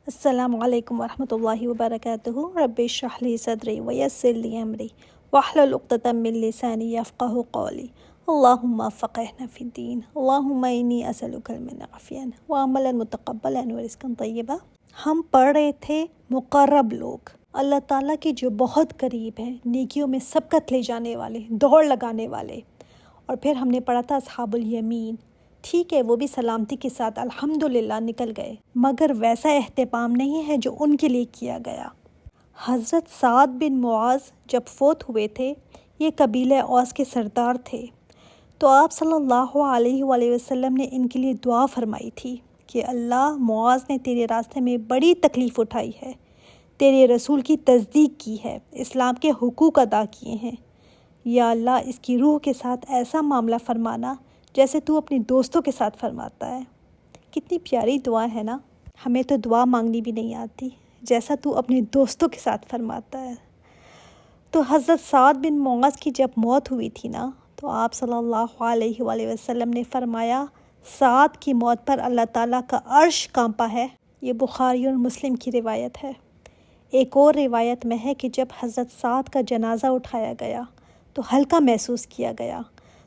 السلام علیکم ورحمۃ اللہ وبرکاتہ۔ رب اشرح لی صدری ویسر لی امری واحلل عقدۃ من لسانی یفقہوا قولی۔ اللہم فقہنا فی الدین، اللہم انی اسألک علما نافعا وعملا متقبلا ورزقا طیبا۔ ہم پڑھ رہے تھے مقرب لوگ، اللہ تعالیٰ کے جو بہت قریب ہیں، نیکیوں میں سبقت لے جانے والے، دوڑ لگانے والے۔ اور پھر ہم نے پڑھا تھا اصحاب الیمین، ٹھیک ہے وہ بھی سلامتی کے ساتھ الحمدللہ نکل گئے، مگر ویسا اہتمام نہیں ہے جو ان کے لیے کیا گیا۔ حضرت سعد بن معاذ جب فوت ہوئے تھے، یہ قبیلہ اوس کے سردار تھے، تو آپ صلی اللہ علیہ وآلہ وسلم نے ان کے لیے دعا فرمائی تھی کہ اللہ، معاذ نے تیرے راستے میں بڑی تکلیف اٹھائی ہے، تیرے رسول کی تصدیق کی ہے، اسلام کے حقوق ادا کیے ہیں، یا اللہ اس کی روح کے ساتھ ایسا معاملہ فرمانا جیسے تو اپنے دوستوں کے ساتھ فرماتا ہے۔ کتنی پیاری دعا ہے نا، ہمیں تو دعا مانگنی بھی نہیں آتی، جیسا تو اپنے دوستوں کے ساتھ فرماتا ہے۔ تو حضرت سعد بن معاذ کی جب موت ہوئی تھی نا، تو آپ صلی اللہ علیہ وآلہ وسلم نے فرمایا سعد کی موت پر اللہ تعالیٰ کا عرش کانپا ہے۔ یہ بخاری اور مسلم کی روایت ہے۔ ایک اور روایت میں ہے کہ جب حضرت سعد کا جنازہ اٹھایا گیا تو ہلکا محسوس کیا گیا،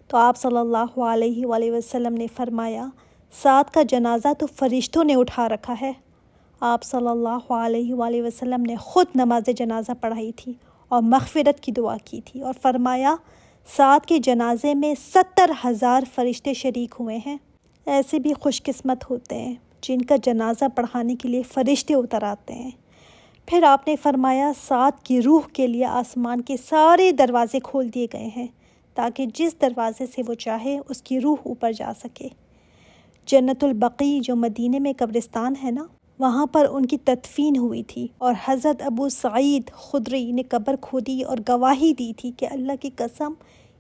تو آپ صلی اللہ علیہ وآلہ وسلم نے فرمایا سعد کا جنازہ تو فرشتوں نے اٹھا رکھا ہے۔ آپ صلی اللہ علیہ وآلہ وسلم نے خود نماز جنازہ پڑھائی تھی اور مغفرت کی دعا کی تھی، اور فرمایا سعد کے جنازے میں 70,000 فرشتے شریک ہوئے ہیں۔ ایسے بھی خوش قسمت ہوتے ہیں جن کا جنازہ پڑھانے کے لیے فرشتے اتر آتے ہیں۔ پھر آپ نے فرمایا سعد کی روح کے لیے آسمان کے سارے دروازے کھول دیے گئے ہیں تاکہ جس دروازے سے وہ چاہے اس کی روح اوپر جا سکے۔ جنت البقیع جو مدینے میں قبرستان ہے نا، وہاں پر ان کی تدفین ہوئی تھی، اور حضرت ابو سعید خدری نے قبر کھودی اور گواہی دی تھی کہ اللہ کی قسم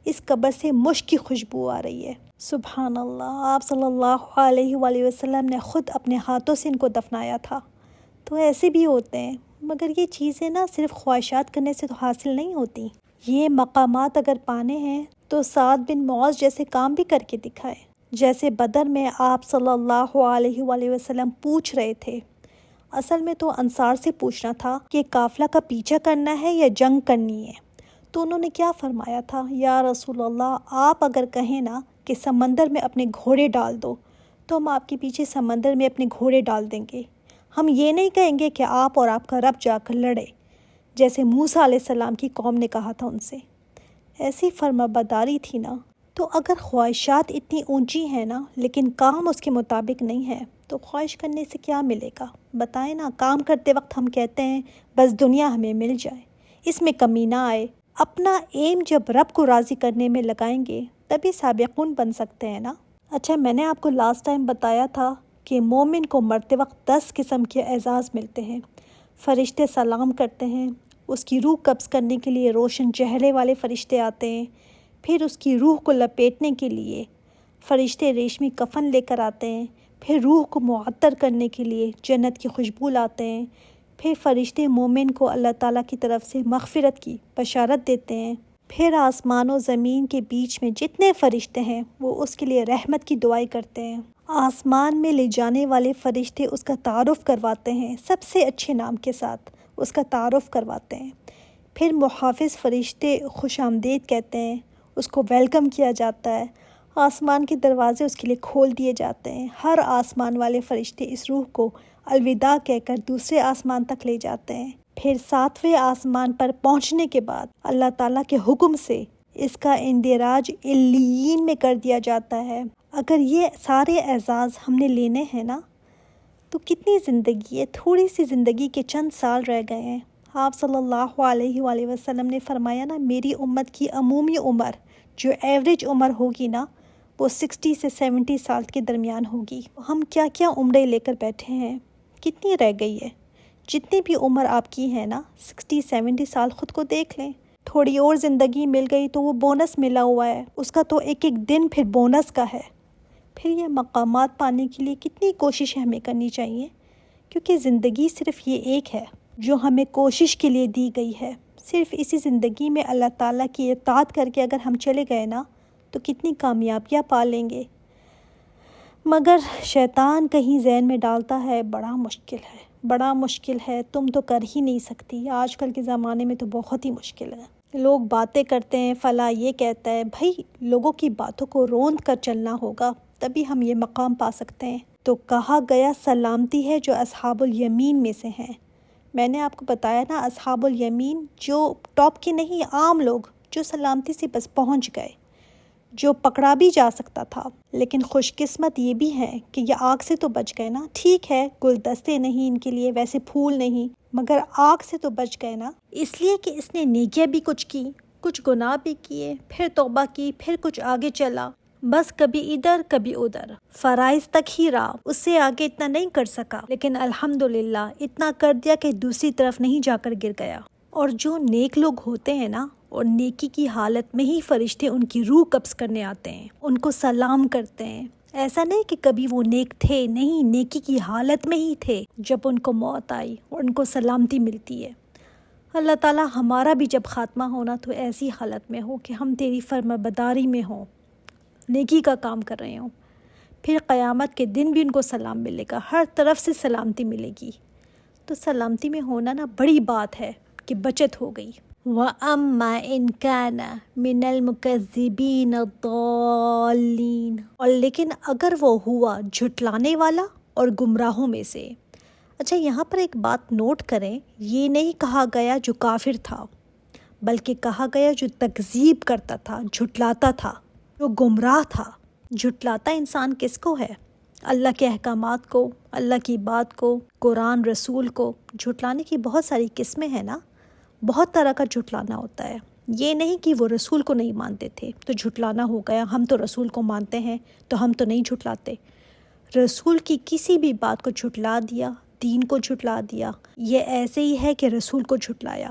اس قبر سے مشک کی خوشبو آ رہی ہے۔ سبحان اللہ، آپ صلی اللہ علیہ وآلہ وسلم نے خود اپنے ہاتھوں سے ان کو دفنایا تھا۔ تو ایسے بھی ہوتے ہیں، مگر یہ چیزیں نا صرف خواہشات کرنے سے تو حاصل نہیں ہوتی۔ یہ مقامات اگر پانے ہیں تو سعد بن معاذ جیسے کام بھی کر کے دکھائے۔ جیسے بدر میں آپ صلی اللہ علیہ وآلہ وسلم پوچھ رہے تھے، اصل میں تو انصار سے پوچھنا تھا کہ قافلہ کا پیچھا کرنا ہے یا جنگ کرنی ہے، تو انہوں نے کیا فرمایا تھا، یا رسول اللہ آپ اگر کہیں نا کہ سمندر میں اپنے گھوڑے ڈال دو تو ہم آپ کے پیچھے سمندر میں اپنے گھوڑے ڈال دیں گے، ہم یہ نہیں کہیں گے کہ آپ اور آپ کا رب جا کر لڑے، جیسے موسیٰ علیہ السلام کی قوم نے کہا تھا ان سے۔ ایسی فرمانبرداری تھی نا۔ تو اگر خواہشات اتنی اونچی ہیں نا لیکن کام اس کے مطابق نہیں ہے تو خواہش کرنے سے کیا ملے گا؟ بتائیں نا، کام کرتے وقت ہم کہتے ہیں بس دنیا ہمیں مل جائے، اس میں کمی نہ آئے۔ اپنا ایم جب رب کو راضی کرنے میں لگائیں گے تبھی سابقون بن سکتے ہیں نا۔ اچھا، میں نے آپ کو لاسٹ ٹائم بتایا تھا کہ مومن کو مرتے وقت 10 قسم کے اعزاز ملتے ہیں۔ فرشتے سلام کرتے ہیں، اس کی روح قبض کرنے کے لیے روشن چہرے والے فرشتے آتے ہیں، پھر اس کی روح کو لپیٹنے کے لیے فرشتے ریشمی کفن لے کر آتے ہیں، پھر روح کو معطر کرنے کے لیے جنت کی خوشبو لاتے ہیں، پھر فرشتے مومن کو اللہ تعالیٰ کی طرف سے مغفرت کی بشارت دیتے ہیں، پھر آسمان و زمین کے بیچ میں جتنے فرشتے ہیں وہ اس کے لیے رحمت کی دعائیں کرتے ہیں۔ آسمان میں لے جانے والے فرشتے اس کا تعارف کرواتے ہیں، سب سے اچھے نام کے ساتھ اس کا تعارف کرواتے ہیں، پھر محافظ فرشتے خوش آمدید کہتے ہیں، اس کو ویلکم کیا جاتا ہے، آسمان کے دروازے اس کے لیے کھول دیے جاتے ہیں، ہر آسمان والے فرشتے اس روح کو الوداع کہہ کر دوسرے آسمان تک لے جاتے ہیں، پھر 7ویں آسمان پر پہنچنے کے بعد اللہ تعالیٰ کے حکم سے اس کا اندراج علیین میں کر دیا جاتا ہے۔ اگر یہ سارے اعزاز ہم نے لینے ہیں نا تو کتنی زندگی ہے، تھوڑی سی زندگی کے چند سال رہ گئے ہیں۔ آپ صلی اللہ علیہ وآلہ وسلم نے فرمایا نا، میری امت کی عمومی عمر جو ایوریج عمر ہوگی نا وہ 60 سے 70 سال کے درمیان ہوگی۔ ہم کیا کیا عمریں لے کر بیٹھے ہیں، کتنی رہ گئی ہے؟ جتنی بھی عمر آپ کی ہے نا 60-70 سال، خود کو دیکھ لیں۔ تھوڑی اور زندگی مل گئی تو وہ بونس ملا ہوا ہے، اس کا تو ایک ایک دن پھر بونس کا ہے۔ پھر یہ مقامات پانے کے لیے کتنی کوشش ہمیں کرنی چاہیے، کیونکہ زندگی صرف یہ ایک ہے جو ہمیں کوشش کے لیے دی گئی ہے۔ صرف اسی زندگی میں اللہ تعالیٰ کی اطاعت کر کے اگر ہم چلے گئے نا تو کتنی کامیابیاں پا لیں گے، مگر شیطان کہیں ذہن میں ڈالتا ہے بڑا مشکل ہے۔ بڑا مشکل ہے، تم تو کر ہی نہیں سکتی۔ آج کل کے زمانے میں تو بہت ہی مشکل ہے، لوگ باتیں کرتے ہیں، فلاں یہ کہتا ہے۔ بھائی لوگوں کی باتوں کو روند کر چلنا ہوگا، تبھی ہم یہ مقام پا سکتے ہیں۔ تو کہا گیا سلامتی ہے جو اصحاب الیمین میں سے ہیں۔ میں نے آپ کو بتایا نا، اصحاب الیمین جو ٹاپ کے نہیں، عام لوگ جو سلامتی سے بس پہنچ گئے، جو پکڑا بھی جا سکتا تھا۔ لیکن خوش قسمت یہ بھی ہے کہ یہ آگ سے تو بچ گئے نا۔ ٹھیک ہے گلدستے نہیں ان کے لیے، ویسے پھول نہیں، مگر آگ سے تو بچ گئے نا، اس لیے کہ اس نے نیکیاں بھی کچھ کی، کچھ گناہ بھی کیے، پھر توبہ کی، پھر کچھ آگے چلا، بس کبھی ادھر کبھی ادھر، فرائض تک ہی رہا، اس سے آگے اتنا نہیں کر سکا، لیکن الحمدللہ اتنا کر دیا کہ دوسری طرف نہیں جا کر گر گیا۔ اور جو نیک لوگ ہوتے ہیں نا، اور نیکی کی حالت میں ہی فرشتے ان کی روح قبض کرنے آتے ہیں، ان کو سلام کرتے ہیں۔ ایسا نہیں کہ کبھی وہ نیک تھے، نہیں، نیکی کی حالت میں ہی تھے جب ان کو موت آئی اور ان کو سلامتی ملتی ہے۔ اللہ تعالیٰ ہمارا بھی جب خاتمہ ہونا تو ایسی حالت میں ہو کہ ہم تیری فرمانبرداری میں ہوں، نیکی کا کام کر رہے ہوں، پھر قیامت کے دن بھی ان کو سلام ملے گا، ہر طرف سے سلامتی ملے گی۔ تو سلامتی میں ہونا نا بڑی بات ہے کہ بچت ہو گئی۔ وَأَمَّا إِن كَانَ مِنَ الْمُكَذِّبِينَ الضَّالِّينَ، اور لیکن اگر وہ ہوا جھٹلانے والا اور گمراہوں میں سے۔ اچھا یہاں پر ایک بات نوٹ کریں، یہ نہیں کہا گیا جو کافر تھا، بلکہ کہا گیا جو تکذیب کرتا تھا، جھٹلاتا تھا، جو گمراہ تھا۔ جھٹلاتا انسان کس کو ہے؟ اللہ کے احکامات کو، اللہ کی بات کو، قرآن رسول کو۔ جھٹلانے کی بہت ساری قسمیں ہیں نا، بہت طرح کا جھٹلانا ہوتا ہے۔ یہ نہیں کہ وہ رسول کو نہیں مانتے تھے تو جھٹلانا ہو گیا، ہم تو رسول کو مانتے ہیں تو ہم تو نہیں جھٹلاتے۔ رسول کی کسی بھی بات کو جھٹلا دیا، دین کو جھٹلا دیا، یہ ایسے ہی ہے کہ رسول کو جھٹلایا۔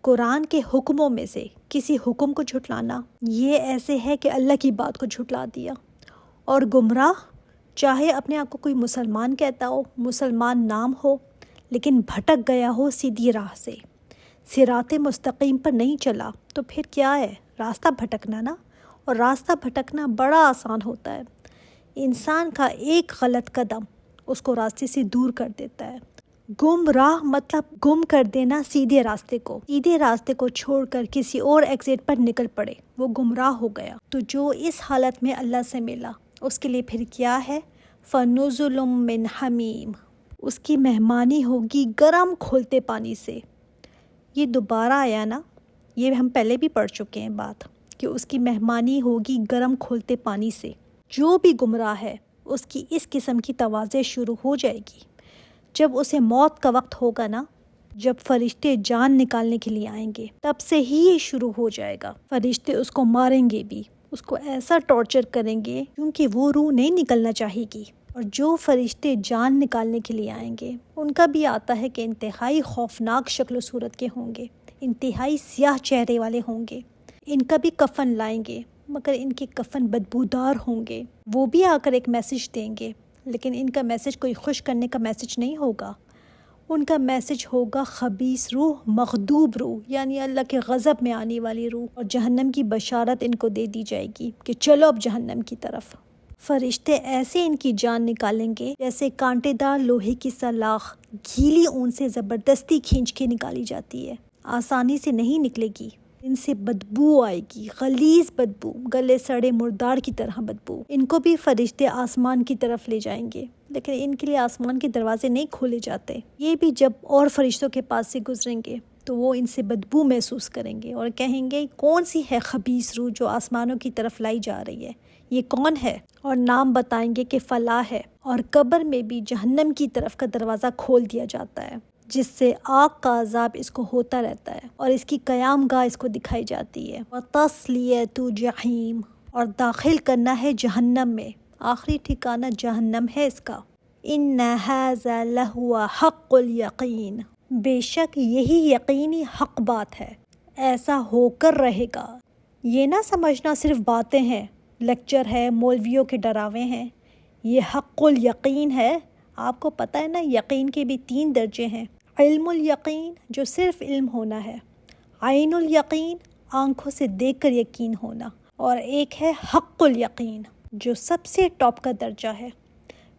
قرآن کے حکموں میں سے کسی حکم کو جھٹلانا، یہ ایسے ہے کہ اللہ کی بات کو جھٹلا دیا۔ اور گمراہ، چاہے اپنے آپ کو کوئی مسلمان کہتا ہو، مسلمان نام ہو، لیکن بھٹک گیا ہو سیدھی راہ سے، صراط مستقیم پر نہیں چلا، تو پھر کیا ہے؟ راستہ بھٹکنا نا، اور راستہ بھٹکنا بڑا آسان ہوتا ہے۔ انسان کا ایک غلط قدم اس کو راستے سے دور کر دیتا ہے۔ گم راہ مطلب گم کر دینا سیدھے راستے کو، سیدھے راستے کو چھوڑ کر کسی اور ایگزٹ پر نکل پڑے، وہ گمراہ ہو گیا۔ تو جو اس حالت میں اللہ سے ملا، اس کے لیے پھر کیا ہے؟ فَنُزُلٌ مِّنْ حَمِيمٍ، اس کی مہمانی ہوگی گرم کھولتے پانی سے۔ یہ دوبارہ آیا نا، یہ ہم پہلے بھی پڑھ چکے ہیں بات، کہ اس کی مہمانی ہوگی گرم کھولتے پانی سے۔ جو بھی گمراہ ہے اس کی اس قسم کی توازیں شروع ہو جائے گی۔ جب اسے موت کا وقت ہوگا نا، جب فرشتے جان نکالنے کے لیے آئیں گے، تب سے ہی یہ شروع ہو جائے گا۔ فرشتے اس کو ماریں گے بھی، اس کو ایسا ٹارچر کریں گے کیونکہ وہ روح نہیں نکلنا چاہے گی۔ اور جو فرشتے جان نکالنے کے لیے آئیں گے، ان کا بھی آتا ہے کہ انتہائی خوفناک شکل و صورت کے ہوں گے، انتہائی سیاہ چہرے والے ہوں گے۔ ان کا بھی کفن لائیں گے، مگر ان کے کفن بدبودار ہوں گے۔ وہ بھی آ کر ایک میسج دیں گے، لیکن ان کا میسج کوئی خوش کرنے کا میسج نہیں ہوگا۔ ان کا میسج ہوگا خبیث روح، مغضوب روح، یعنی اللہ کے غضب میں آنے والی روح، اور جہنم کی بشارت ان کو دے دی جائے گی کہ چلو اب جہنم کی طرف۔ فرشتے ایسے ان کی جان نکالیں گے جیسے کانٹے دار لوہے کی سلاخ گیلی اون سے زبردستی کھینچ کے نکالی جاتی ہے، آسانی سے نہیں نکلے گی۔ ان سے بدبو آئے گی، غلیظ بدبو، گلے سڑے مردار کی طرح بدبو۔ ان کو بھی فرشتے آسمان کی طرف لے جائیں گے، لیکن ان کے لیے آسمان کے دروازے نہیں کھولے جاتے۔ یہ بھی جب اور فرشتوں کے پاس سے گزریں گے تو وہ ان سے بدبو محسوس کریں گے اور کہیں گے کون سی ہے خبیث روح جو آسمانوں کی طرف لائی جا رہی ہے، یہ کون ہے؟ اور نام بتائیں گے کہ فلاں ہے۔ اور قبر میں بھی جہنم کی طرف کا دروازہ کھول دیا جاتا ہے، جس سے آگ کا عذاب اس کو ہوتا رہتا ہے، اور اس کی قیام گاہ اس کو دکھائی جاتی ہے۔ وَتَصْلِيَةُ جَحِيمٍ، اور داخل کرنا ہے جہنم میں، آخری ٹھکانہ جہنم ہے اس کا۔ إِنَّ هَذَا لَهُوَ حَقُّ الْيَقِينِ، بے شک یہی یقینی حق بات ہے، ایسا ہو کر رہے گا۔ یہ نہ سمجھنا صرف باتیں ہیں، لیکچر ہے، مولویوں کے ڈراوے ہیں، یہ حق الیقین ہے۔ آپ کو پتہ ہے نا یقین کے بھی 3 درجے ہیں۔ علم الیقین جو صرف علم ہونا ہے، عین الیقین آنکھوں سے دیکھ کر یقین ہونا، اور ایک ہے حق الیقین جو سب سے ٹاپ کا درجہ ہے۔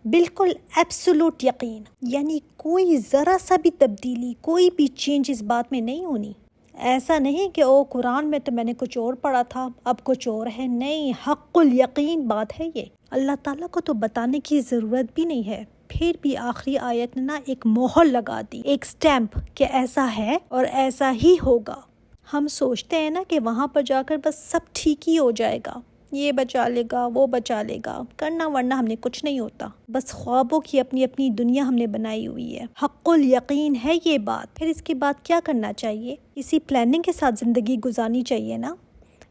بالکل ایبسولوٹ یقین، یعنی کوئی ذرا سا بھی تبدیلی، کوئی بھی چینج اس بات میں نہیں ہونی۔ ایسا نہیں کہ قرآن میں تو میں نے کچھ اور پڑھا تھا اب کچھ اور ہے، نہیں، حق الیقین بات ہے یہ۔ اللہ تعالیٰ کو تو بتانے کی ضرورت بھی نہیں ہے، پھر بھی آخری آیت نے ایک مہر لگا دی، ایک سٹیمپ کہ ایسا ہے اور ایسا ہی ہوگا۔ ہم سوچتے ہیں کہ وہاں پر جا کر بس سب ٹھیک ہی ہو جائے گا، یہ بچا لے گا، وہ بچا لے گا، کرنا ورنہ ہم نے کچھ نہیں ہوتا، بس خوابوں کی اپنی اپنی دنیا ہم نے بنائی ہوئی ہے۔ حق الیقین ہے یہ بات۔ پھر اس کے بعد کیا کرنا چاہیے؟ اسی پلاننگ کے ساتھ زندگی گزارنی چاہیے نا،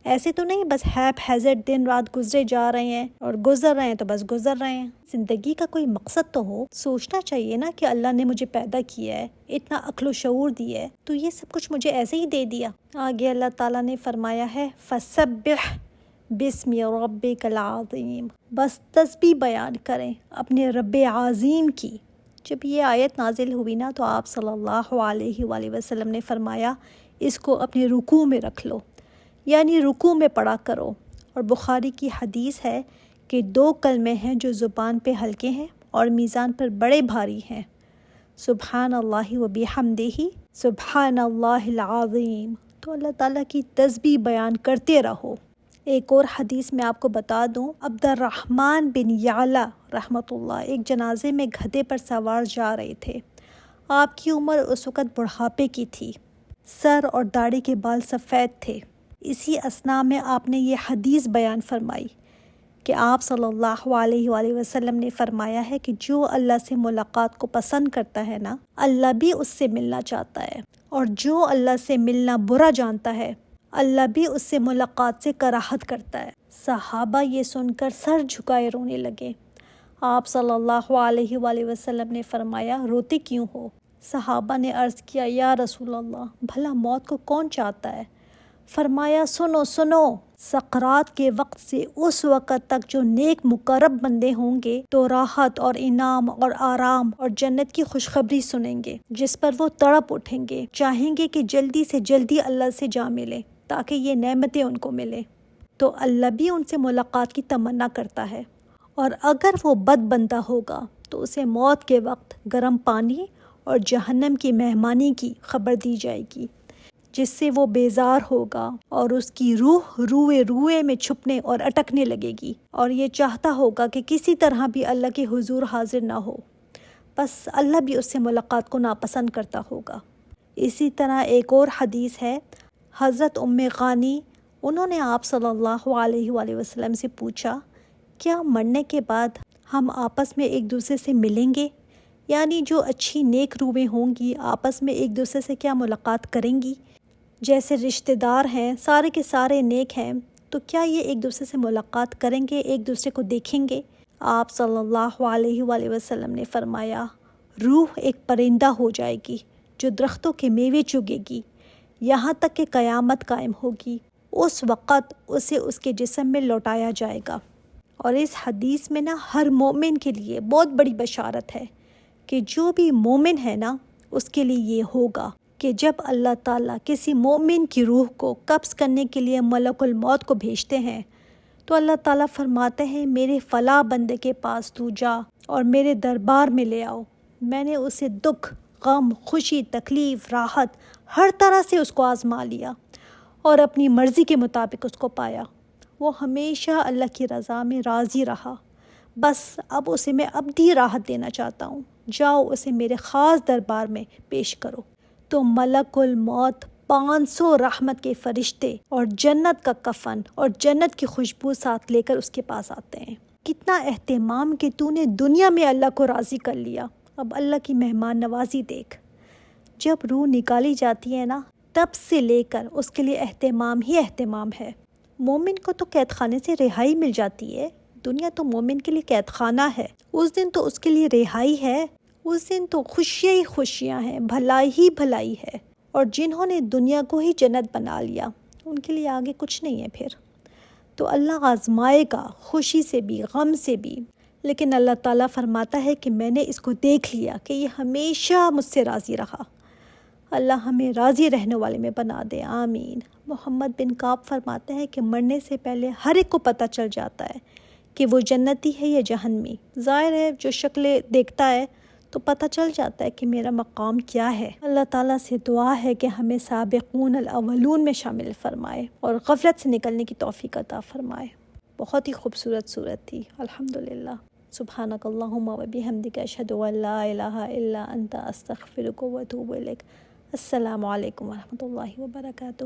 ایسے تو نہیں بس ہیپ ہیزرڈ دن رات گزرے جا رہے ہیں اور گزر رہے ہیں تو بس گزر رہے ہیں۔ زندگی کا کوئی مقصد تو ہو، سوچنا چاہیے کہ اللہ نے مجھے پیدا کیا ہے، اتنا عقل و شعور دیا ہے، تو یہ سب کچھ مجھے ایسے ہی دے دیا؟ آگے اللہ تعالیٰ نے فرمایا ہے فَسَبِّحْ بِاسْمِ رَبِّكَ الْعَظِيمِ، بس تسبیح بیان کریں اپنے رب عظیم کی۔ جب یہ آیت نازل ہوئی تو آپ صلی اللہ علیہ وآلہ وسلم نے فرمایا اس کو اپنے رکوع میں رکھ لو، یعنی رکوع میں پڑھا کرو۔ اور بخاری کی حدیث ہے کہ 2 کلمے ہیں جو زبان پہ ہلکے ہیں اور میزان پر بڑے بھاری ہیں، سبحان اللہ و بحمدہ سبحان اللہ العظیم۔ تو اللہ تعالیٰ کی تسبیح بیان کرتے رہو۔ ایک اور حدیث میں آپ کو بتا دوں، عبد الرحمن بن یعلا رحمۃ اللہ ایک جنازے میں گدھے پر سوار جا رہے تھے۔ آپ کی عمر اس وقت بڑھاپے کی تھی، سر اور داڑھی کے بال سفید تھے۔ اسی اثناء میں آپ نے یہ حدیث بیان فرمائی کہ آپ صلی اللہ علیہ وآلہ وسلم نے فرمایا ہے کہ جو اللہ سے ملاقات کو پسند کرتا ہے اللہ بھی اس سے ملنا چاہتا ہے، اور جو اللہ سے ملنا برا جانتا ہے اللہ بھی اس سے ملاقات سے کراہت کرتا ہے۔ صحابہ یہ سن کر سر جھکائے رونے لگے۔ آپ صلی اللہ علیہ وآلہ وسلم نے فرمایا روتے کیوں ہو؟ صحابہ نے عرض کیا یا رسول اللہ، بھلا موت کو کون چاہتا ہے؟ فرمایا سنو سنو، سکرات کے وقت سے اس وقت تک جو نیک مقرب بندے ہوں گے تو راحت اور انعام اور آرام اور جنت کی خوشخبری سنیں گے، جس پر وہ تڑپ اٹھیں گے، چاہیں گے کہ جلدی سے جلدی اللہ سے جا ملے تاکہ یہ نعمتیں ان کو ملے۔ تو اللہ بھی ان سے ملاقات کی تمنا کرتا ہے، اور اگر وہ بد بندہ ہوگا تو اسے موت کے وقت گرم پانی اور جہنم کی مہمانی کی خبر دی جائے گی، جس سے وہ بیزار ہوگا اور اس کی روح روئے میں چھپنے اور اٹکنے لگے گی، اور یہ چاہتا ہوگا کہ کسی طرح بھی اللہ کے حضور حاضر نہ ہو، بس اللہ بھی اس سے ملاقات کو ناپسند کرتا ہوگا۔ اسی طرح ایک اور حدیث ہے، حضرت غانی انہوں نے آپ صلی اللہ علیہ وآلہ وسلم سے پوچھا کیا مرنے کے بعد ہم آپس میں ایک دوسرے سے ملیں گے؟ یعنی جو اچھی نیک روحیں ہوں گی آپس میں ایک دوسرے سے کیا ملاقات کریں گی؟ جیسے رشتہ دار ہیں سارے کے سارے نیک ہیں، تو کیا یہ ایک دوسرے سے ملاقات کریں گے، ایک دوسرے کو دیکھیں گے؟ آپ صلی اللہ علیہ وآلہ وسلم نے فرمایا روح ایک پرندہ ہو جائے گی جو درختوں کے میوے چگے گی یہاں تک کہ قیامت قائم ہوگی، اس وقت اسے اس کے جسم میں لوٹایا جائے گا۔ اور اس حدیث میں ہر مومن کے لیے بہت بڑی بشارت ہے کہ جو بھی مومن ہے اس کے لیے یہ ہوگا کہ جب اللہ تعالیٰ کسی مومن کی روح کو قبض کرنے کے لیے ملک الموت کو بھیجتے ہیں تو اللہ تعالیٰ فرماتے ہیں میرے فلاں بندے کے پاس تو جا اور میرے دربار میں لے آؤ، میں نے اسے دکھ، غم، خوشی، تکلیف، راحت ہر طرح سے اس کو آزما لیا اور اپنی مرضی کے مطابق اس کو پایا، وہ ہمیشہ اللہ کی رضا میں راضی رہا، بس اب اسے میں ابدی راحت دینا چاہتا ہوں، جاؤ اسے میرے خاص دربار میں پیش کرو۔ تو ملک الموت 500 رحمت کے فرشتے اور جنت کا کفن اور جنت کی خوشبو ساتھ لے کر اس کے پاس آتے ہیں۔ کتنا اہتمام کہ تو نے دنیا میں اللہ کو راضی کر لیا، اب اللہ کی مہمان نوازی دیکھ۔ جب روح نکالی جاتی ہے تب سے لے کر اس کے لیے اہتمام ہی اہتمام ہے۔ مومن کو تو قید خانے سے رہائی مل جاتی ہے، دنیا تو مومن کے لیے قید خانہ ہے، اس دن تو اس کے لیے رہائی ہے، اس دن تو خوشیاں ہی خوشیاں ہیں، بھلائی ہی بھلائی ہے، اور جنہوں نے دنیا کو ہی جنت بنا لیا ان کے لیے آگے کچھ نہیں ہے پھر۔ تو اللہ آزمائے گا خوشی سے بھی غم سے بھی، لیکن اللہ تعالیٰ فرماتا ہے کہ میں نے اس کو دیکھ لیا کہ یہ ہمیشہ مجھ سے راضی رہا۔ اللہ ہمیں راضی رہنے والے میں بنا دے، آمین۔ محمد بن کعب فرماتے ہیں کہ مرنے سے پہلے ہر ایک کو پتہ چل جاتا ہے کہ وہ جنتی ہے یا جہنمی۔ ظاہر ہے جو شکلیں دیکھتا ہے تو پتہ چل جاتا ہے کہ میرا مقام کیا ہے۔ اللہ تعالیٰ سے دعا ہے کہ ہمیں سابقون الاولون میں شامل فرمائے اور غفلت سے نکلنے کی توفیق عطا فرمائے۔ بہت ہی خوبصورت صورت تھی الحمدللہ۔ سبحانک اللہم و بحمدک اشہد ان لا الہ الا انت استغفرک و اتوب الیک۔ السلام علیکم ورحمۃ اللہ وبرکاتہ۔